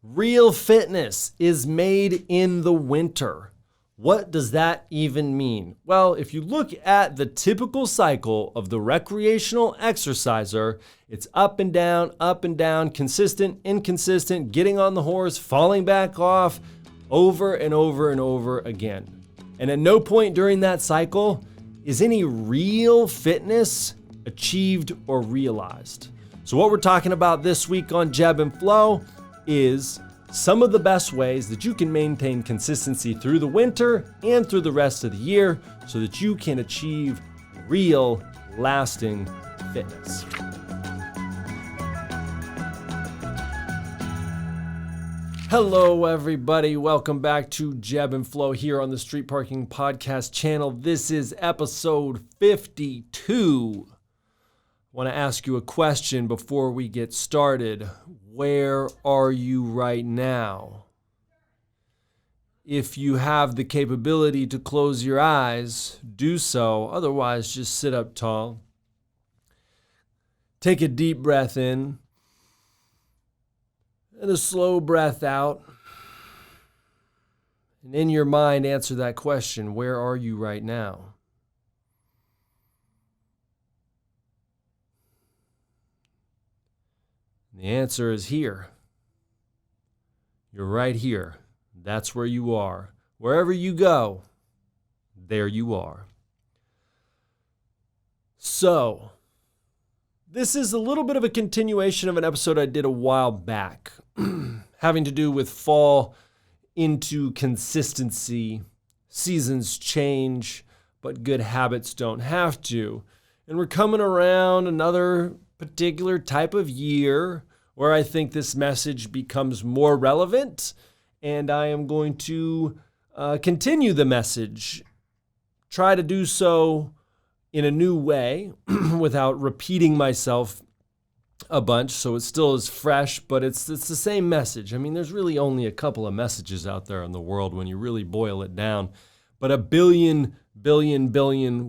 Real fitness is made in the winter. What does that even mean? Well, if you look at the typical cycle of the recreational exerciser, it's up and down, consistent, inconsistent, getting on the horse, falling back off, over and over and over again. And at no point during that cycle is any real fitness achieved or realized. So what we're talking about this week on JEB and Flow is some of the best ways that you can maintain consistency through the winter and through the rest of the year so that you can achieve real, lasting fitness. Hello, everybody. Welcome back to JEB and Flow here on the Street Parking Podcast channel. This is episode 52. I want to ask you a question before we get started. Where are you right now? If you have the capability to close your eyes, do so. Otherwise, just sit up tall. Take a deep breath in and a slow breath out. And in your mind, answer that question. Where are you right now? The answer is here. You're right here. That's where you are. Wherever you go, there you are. So, this is a little bit of a continuation of an episode I did a while back, having to do with fall into consistency. Seasons change, but good habits don't have to. And we're coming around another particular type of year where I think this message becomes more relevant, and I am going to continue the message, try to do so in a new way without repeating myself a bunch, so it still is fresh, but it's the same message. I mean, there's really only a couple of messages out there in the world when you really boil it down, but a billion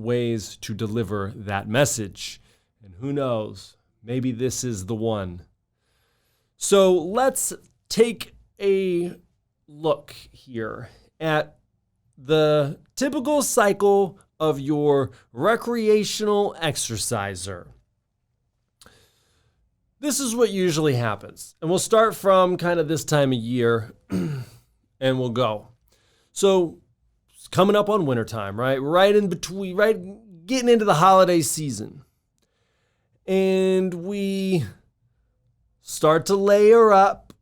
ways to deliver that message. And who knows, maybe this is the one. So let's take a look here at the typical cycle of your recreational exerciser. This is what usually happens. And we'll start from kind of this time of year and we'll go. So it's coming up on wintertime, right? Right in between, right getting into the holiday season. And we start to layer up,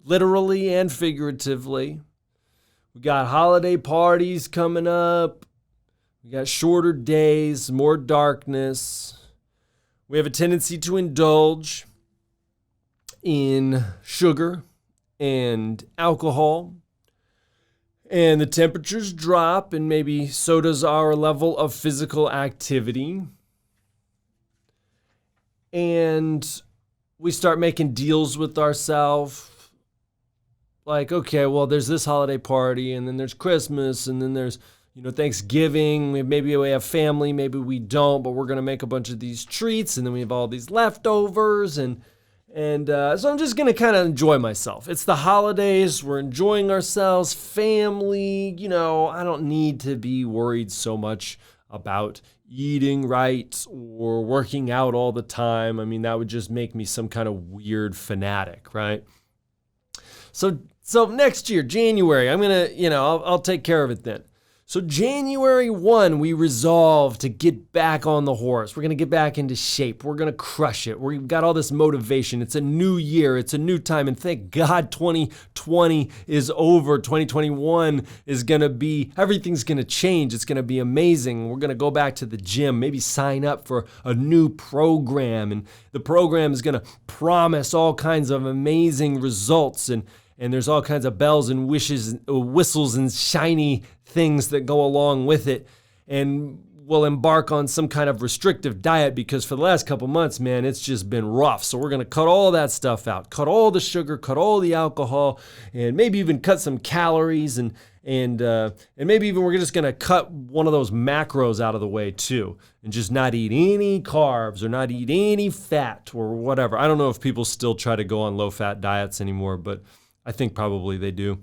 literally and figuratively. We got holiday parties coming up. We got shorter days, more darkness. We have a tendency to indulge in sugar and alcohol. And the temperatures drop, and maybe so does our level of physical activity. And we start making deals with ourselves. Like, okay, well, there's this holiday party, and then there's Christmas, and then there's, Thanksgiving. Maybe we have family, maybe we don't, but we're going to make a bunch of these treats, and then we have all these leftovers, and so I'm just going to kind of enjoy myself. It's the holidays. We're enjoying ourselves, family. I don't need to be worried so much about eating right or working out all the time. I mean, that would just make me some kind of weird fanatic, right? So next year, January, I'm going to, I'll take care of it then. So January 1, we resolve to get back on the horse. We're going to get back into shape. We're going to crush it. We've got all this motivation. It's a new year. It's a new time. And thank God 2020 is over. 2021 is going to be, everything's going to change. It's going to be amazing. We're going to go back to the gym, maybe sign up for a new program. And the program is going to promise all kinds of amazing results. And there's all kinds of bells and whistles and shiny things that go along with it. And will embark on some kind of restrictive diet because for the last couple months, man, it's just been rough. So we're going to cut all that stuff out, cut all the sugar, cut all the alcohol, and maybe even cut some calories and maybe even we're just going to cut one of those macros out of the way too and just not eat any carbs or not eat any fat or whatever. I don't know if people still try to go on low-fat diets anymore, but I think probably they do.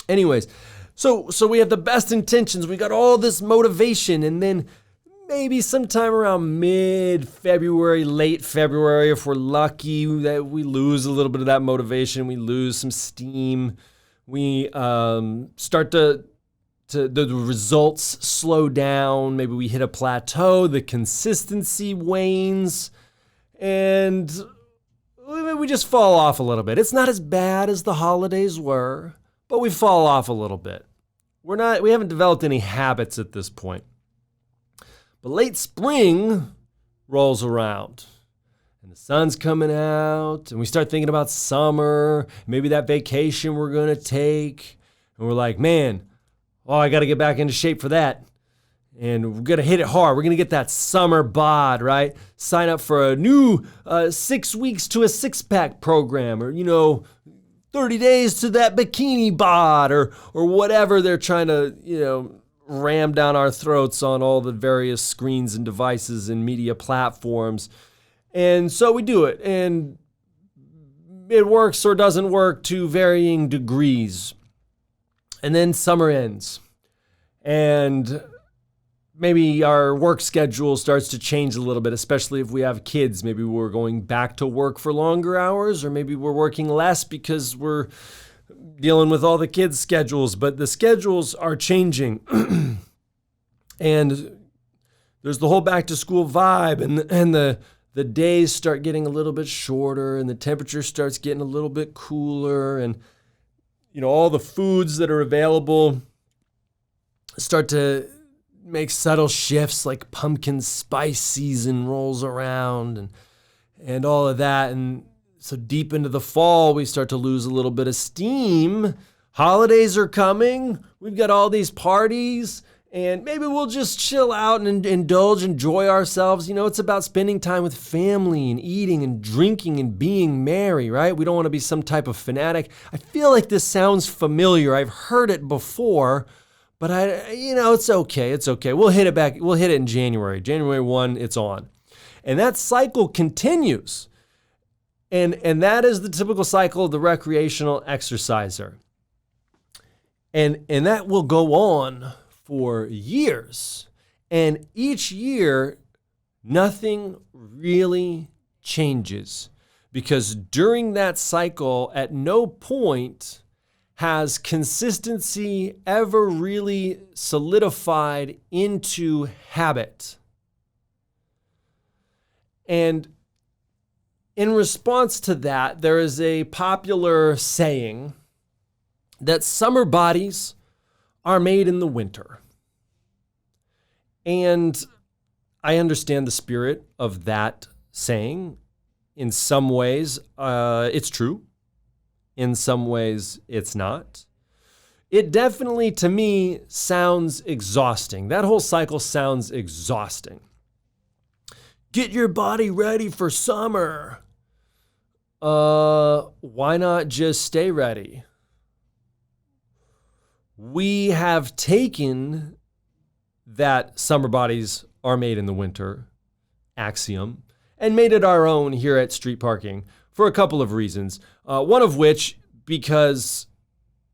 Anyways, so we have the best intentions. We got all this motivation, and then maybe sometime around mid-February, late February, if we're lucky, that we lose a little bit of that motivation. We lose some steam. We start the results slow down. Maybe we hit a plateau. The consistency wanes, and we just fall off a little bit. It's not as bad as the holidays were, but we fall off a little bit. We haven't developed any habits at this point. But late spring rolls around and the sun's coming out and we start thinking about summer, maybe that vacation we're going to take. And we're like, man, I got to get back into shape for that. And we're going to hit it hard. We're going to get that summer bod, right? Sign up for a new 6 weeks to a six-pack program, or, 30 days to that bikini bod, or whatever they're trying to, ram down our throats on all the various screens and devices and media platforms. And so we do it, and it works or doesn't work to varying degrees. And then summer ends, and maybe our work schedule starts to change a little bit, especially if we have kids. Maybe we're going back to work for longer hours, or maybe we're working less because we're dealing with all the kids' schedules. But the schedules are changing. And there's the whole back to school vibe, and the days start getting a little bit shorter, and the temperature starts getting a little bit cooler, and all the foods that are available start to make subtle shifts, like pumpkin spice season rolls around and all of that. And so deep into the fall, we start to lose a little bit of steam. Holidays are coming. We've got all these parties, and maybe we'll just chill out and enjoy ourselves. It's about spending time with family and eating and drinking and being merry, right? We don't want to be some type of fanatic. I feel like this sounds familiar. I've heard it before. But it's okay. It's okay. We'll hit it back. We'll hit it in January. January 1, it's on. And that cycle continues. And that is the typical cycle of the recreational exerciser. And that will go on for years. And each year, nothing really changes. Because during that cycle, at no point has consistency ever really solidified into habit. And in response to that, there is a popular saying that summer bodies are made in the winter. And I understand the spirit of that saying. In some ways, it's true. In some ways, it's not. It definitely, to me, sounds exhausting. That whole cycle sounds exhausting. Get your body ready for summer. Why not just stay ready? We have taken that summer bodies are made in the winter axiom and made it our own here at Street Parking for a couple of reasons. One of which, because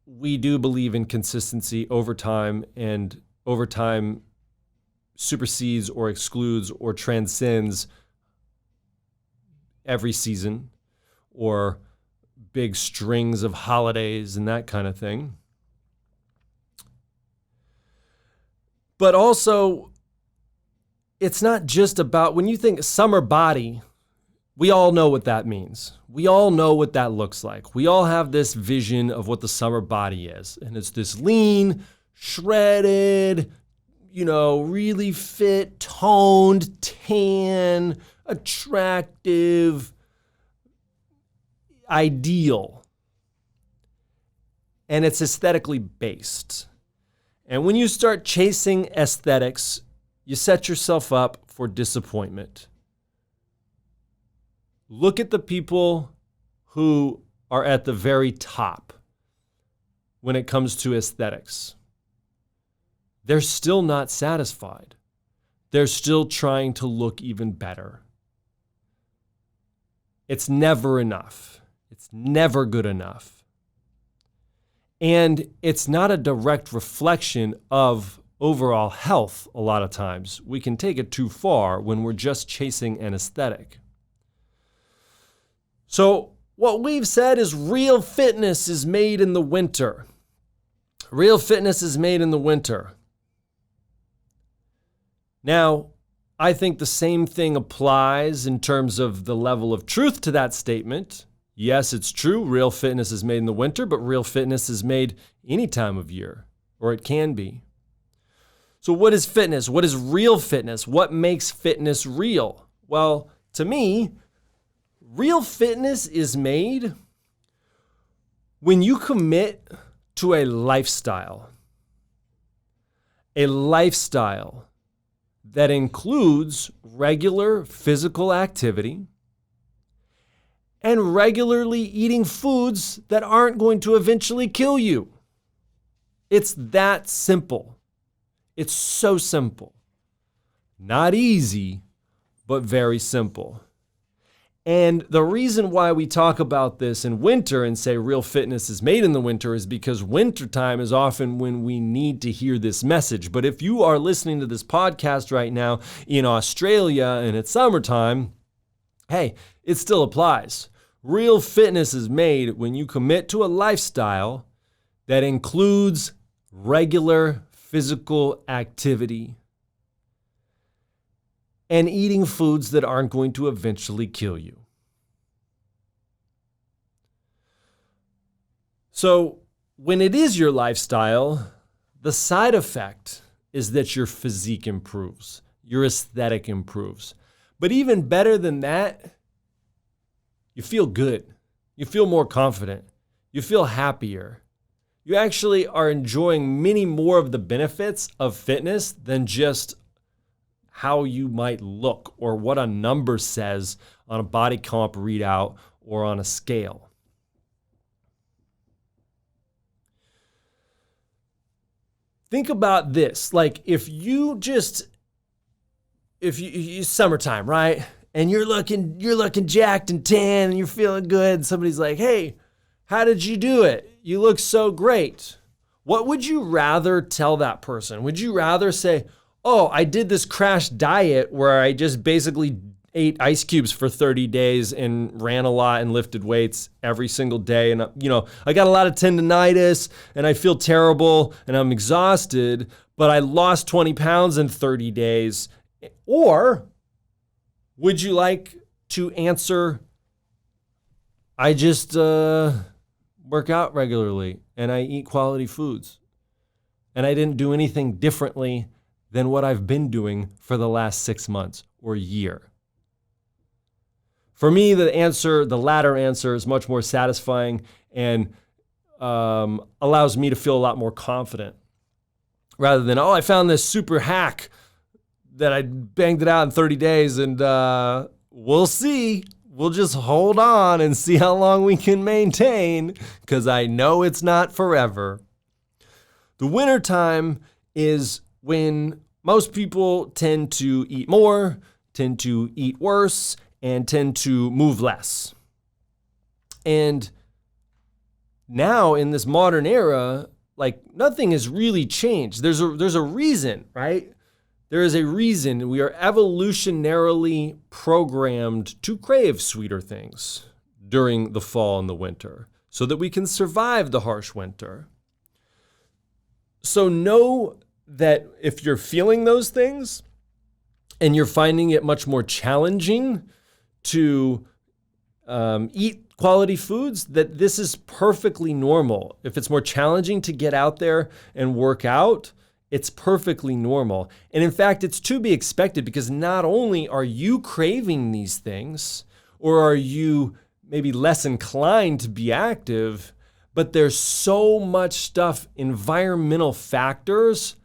we do believe in consistency over time, and over time supersedes or excludes or transcends every season or big strings of holidays and that kind of thing. But also, it's not just about, when you think summer body, we all know what that means. We all know what that looks like. We all have this vision of what the summer body is. And it's this lean, shredded, really fit, toned, tan, attractive ideal. And it's aesthetically based. And when you start chasing aesthetics, you set yourself up for disappointment. Look at the people who are at the very top when it comes to aesthetics. They're still not satisfied. They're still trying to look even better. It's never enough. It's never good enough. And it's not a direct reflection of overall health a lot of times. We can take it too far when we're just chasing an aesthetic. So what we've said is real fitness is made in the winter. Real fitness is made in the winter. Now, I think the same thing applies in terms of the level of truth to that statement. Yes, it's true. Real fitness is made in the winter, but real fitness is made any time of year, or it can be. So what is fitness? What is real fitness? What makes fitness real? Well, to me, real fitness is made when you commit to a lifestyle that includes regular physical activity and regularly eating foods that aren't going to eventually kill you. It's that simple. It's so simple. Not easy, but very simple. And the reason why we talk about this in winter and say real fitness is made in the winter is because wintertime is often when we need to hear this message. But if you are listening to this podcast right now in Australia and it's summertime, hey, it still applies. Real fitness is made when you commit to a lifestyle that includes regular physical activity and eating foods that aren't going to eventually kill you. So when it is your lifestyle, the side effect is that your physique improves, your aesthetic improves. But even better than that, you feel good. You feel more confident. You feel happier. You actually are enjoying many more of the benefits of fitness than just how you might look or what a number says on a body comp readout or on a scale. Think about this. Like if you summertime, right? And you're looking jacked and tan and you're feeling good. And somebody's like, hey, how did you do it? You look so great. What would you rather tell that person? Would you rather say, oh, I did this crash diet where I just basically ate ice cubes for 30 days and ran a lot and lifted weights every single day. And, I got a lot of tendinitis and I feel terrible and I'm exhausted, but I lost 20 pounds in 30 days. Or would you like to answer, I just work out regularly and I eat quality foods and I didn't do anything differently than what I've been doing for the last 6 months or year? For me, the latter answer is much more satisfying and allows me to feel a lot more confident rather than, I found this super hack that I banged it out in 30 days and we'll see. We'll just hold on and see how long we can maintain because I know it's not forever. The wintertime is when most people tend to eat more, tend to eat worse, and tend to move less. And now in this modern era, like nothing has really changed. There's a reason, right? There is a reason we are evolutionarily programmed to crave sweeter things during the fall and the winter so that we can survive the harsh winter. So know that if you're feeling those things and you're finding it much more challenging to eat quality foods, that this is perfectly normal. If it's more challenging to get out there and work out, it's perfectly normal. And in fact, it's to be expected because not only are you craving these things or are you maybe less inclined to be active, but there's so much stuff, environmental factors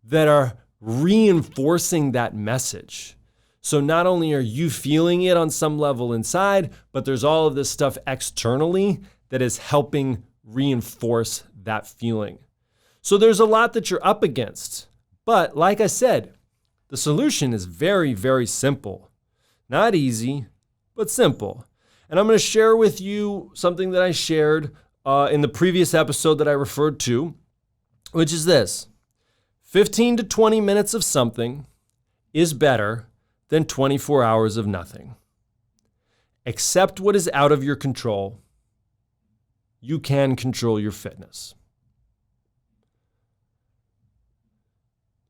that are reinforcing that message. So not only are you feeling it on some level inside, but there's all of this stuff externally that is helping reinforce that feeling. So there's a lot that you're up against. But like I said, the solution is very, very simple. Not easy, but simple. And I'm going to share with you something that I shared in the previous episode that I referred to, which is this. 15 to 20 minutes of something is better than 24 hours of nothing. Accept what is out of your control. You can control your fitness.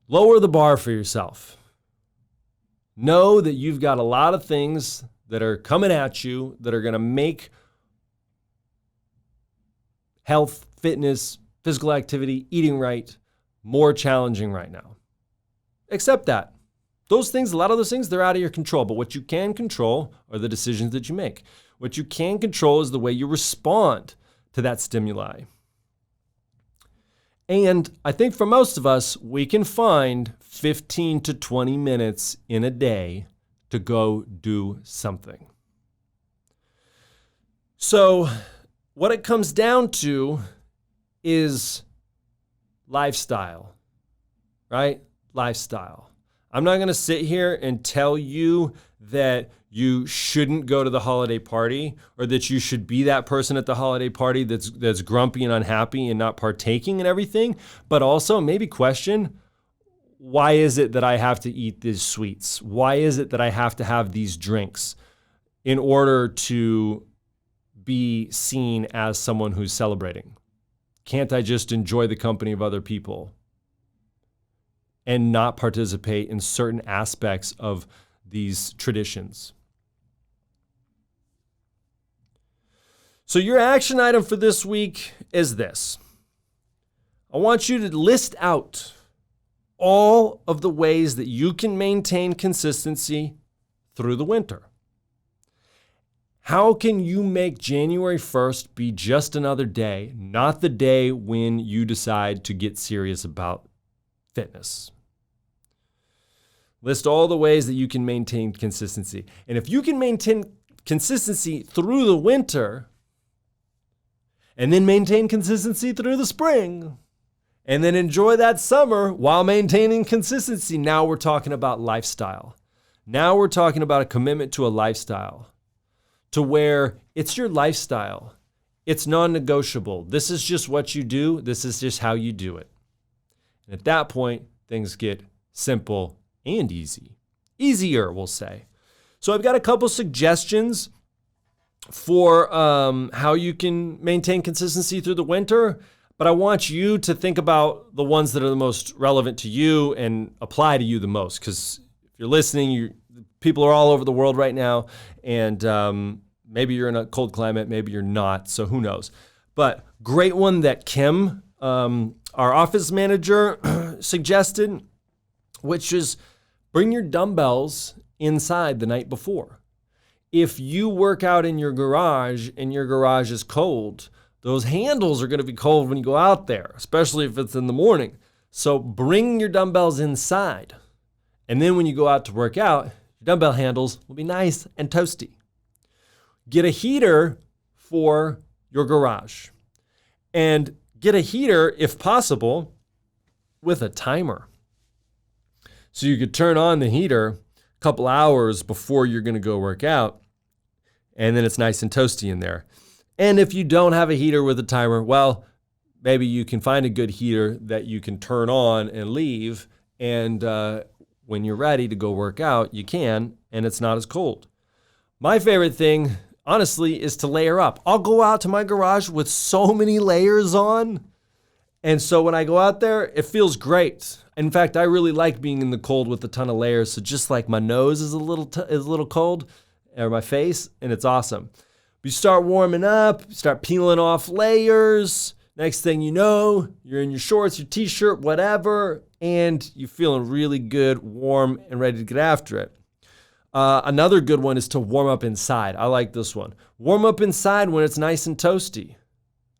Lower the bar for yourself. Know that you've got a lot of things that are coming at you that are going to make health, fitness, physical activity, eating right, more challenging right now. Accept that. Those things, a lot of those things, they're out of your control. But what you can control are the decisions that you make. What you can control is the way you respond to that stimuli. And I think for most of us, we can find 15 to 20 minutes in a day to go do something. So what it comes down to is lifestyle, right? Lifestyle. I'm not going to sit here and tell you that you shouldn't go to the holiday party or that you should be that person at the holiday party that's grumpy and unhappy and not partaking in everything, but also maybe question, why is it that I have to eat these sweets? Why is it that I have to have these drinks in order to be seen as someone who's celebrating? Can't I just enjoy the company of other people and not participate in certain aspects of these traditions? So your action item for this week is this. I want you to list out all of the ways that you can maintain consistency through the winter. How can you make January 1st be just another day, not the day when you decide to get serious about fitness? List all the ways that you can maintain consistency. And if you can maintain consistency through the winter, and then maintain consistency through the spring, and then enjoy that summer while maintaining consistency, now we're talking about lifestyle. Now we're talking about a commitment to a lifestyle, to where it's your lifestyle. It's non-negotiable. This is just what you do. This is just how you do it. And at that point, things get simple and easy. Easier, we'll say. So I've got a couple suggestions for how you can maintain consistency through the winter, but I want you to think about the ones that are the most relevant to you and apply to you the most, because if you're listening, people are all over the world right now, and maybe you're in a cold climate, maybe you're not, so who knows. But great one that Kim, our office manager, suggested, which is bring your dumbbells inside the night before. If you work out in your garage and your garage is cold, those handles are going to be cold when you go out there, especially if it's in the morning. So bring your dumbbells inside. And then when you go out to work out, your dumbbell handles will be nice and toasty. Get a heater for your garage. And get a heater, if possible, with a timer. So you could turn on the heater a couple hours before you're going to go work out, and then it's nice and toasty in there. And if you don't have a heater with a timer, well, maybe you can find a good heater that you can turn on and leave, and when you're ready to go work out, you can, and it's not as cold. My favorite thing, honestly, is to layer up. I'll go out to my garage with so many layers on, and so when I go out there, it feels great. In fact, I really like being in the cold with a ton of layers. So just like my nose is a little cold, or my face, and it's awesome. You start warming up, start peeling off layers. Next thing you know, you're in your shorts, your t-shirt, whatever, and you're feeling really good, warm, and ready to get after it. Another good one is to warm up inside. I like this one. Warm up inside when it's nice and toasty.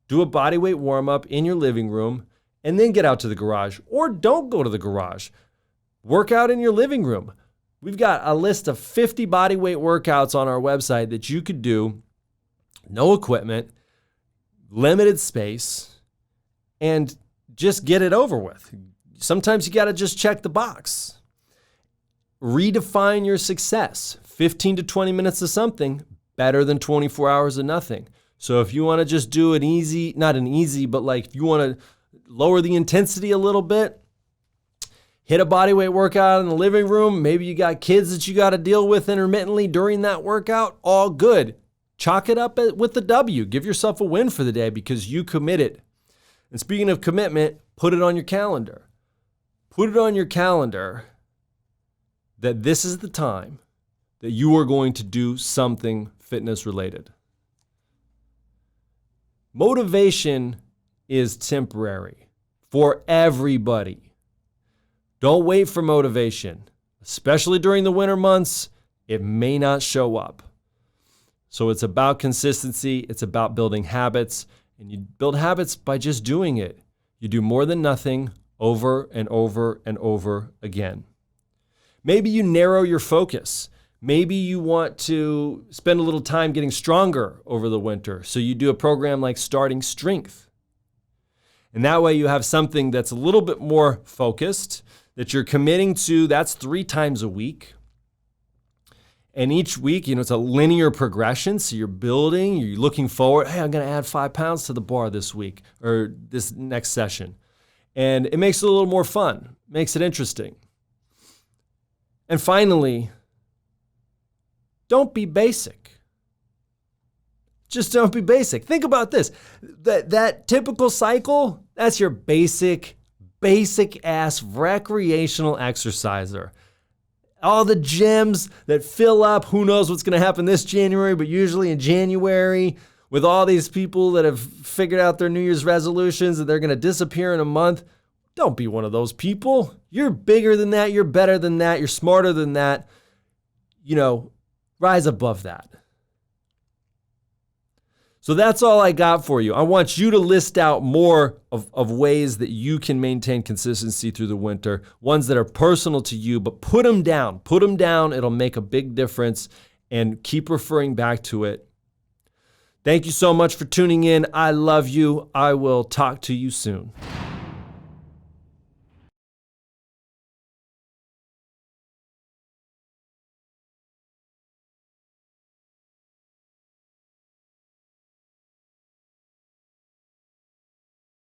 Do a bodyweight warm up in your living room, and then get out to the garage. Or don't go to the garage. Work out in your living room. We've got a list of 50 body weight workouts on our website that you could do, no equipment, limited space, and just get it over with. Sometimes you got to just check the box. Redefine your success. 15 to 20 minutes of something, better than 24 hours of nothing. So if you want to just do an easy, not an easy, but like if you want to lower the intensity a little bit, hit a bodyweight workout in the living room. Maybe you got kids that you got to deal with intermittently during that workout. All good. Chalk it up with the W. Give yourself a win for the day because you committed. And speaking of commitment, put it on your calendar. Put it on your calendar that this is the time that you are going to do something fitness related. Motivation is temporary for everybody. Don't wait for motivation, especially during the winter months. It may not show up. So it's about consistency. It's about building habits, and you build habits by just doing it. You do more than nothing over and over and over again. Maybe you narrow your focus. Maybe you want to spend a little time getting stronger over the winter. So you do a program like Starting Strength. And that way you have something that's a little bit more focused, that you're committing to. That's 3 times a week. And each week, it's a linear progression. So you're building, you're looking forward. Hey, I'm going to add 5 pounds to the bar this week or this next session. And it makes it a little more fun, makes it interesting. And finally, don't be basic. Just don't be basic. Think about this. That typical cycle, that's your basic ass recreational exerciser. All the gyms that fill up, who knows what's going to happen this January, but usually in January, with all these people that have figured out their New Year's resolutions and they're going to disappear in a month. Don't be one of those people. You're bigger than that. You're better than that. You're smarter than that. Rise above that. So that's all I got for you. I want you to list out more of ways that you can maintain consistency through the winter, ones that are personal to you, but put them down. Put them down. It'll make a big difference, and keep referring back to it. Thank you so much for tuning in. I love you. I will talk to you soon.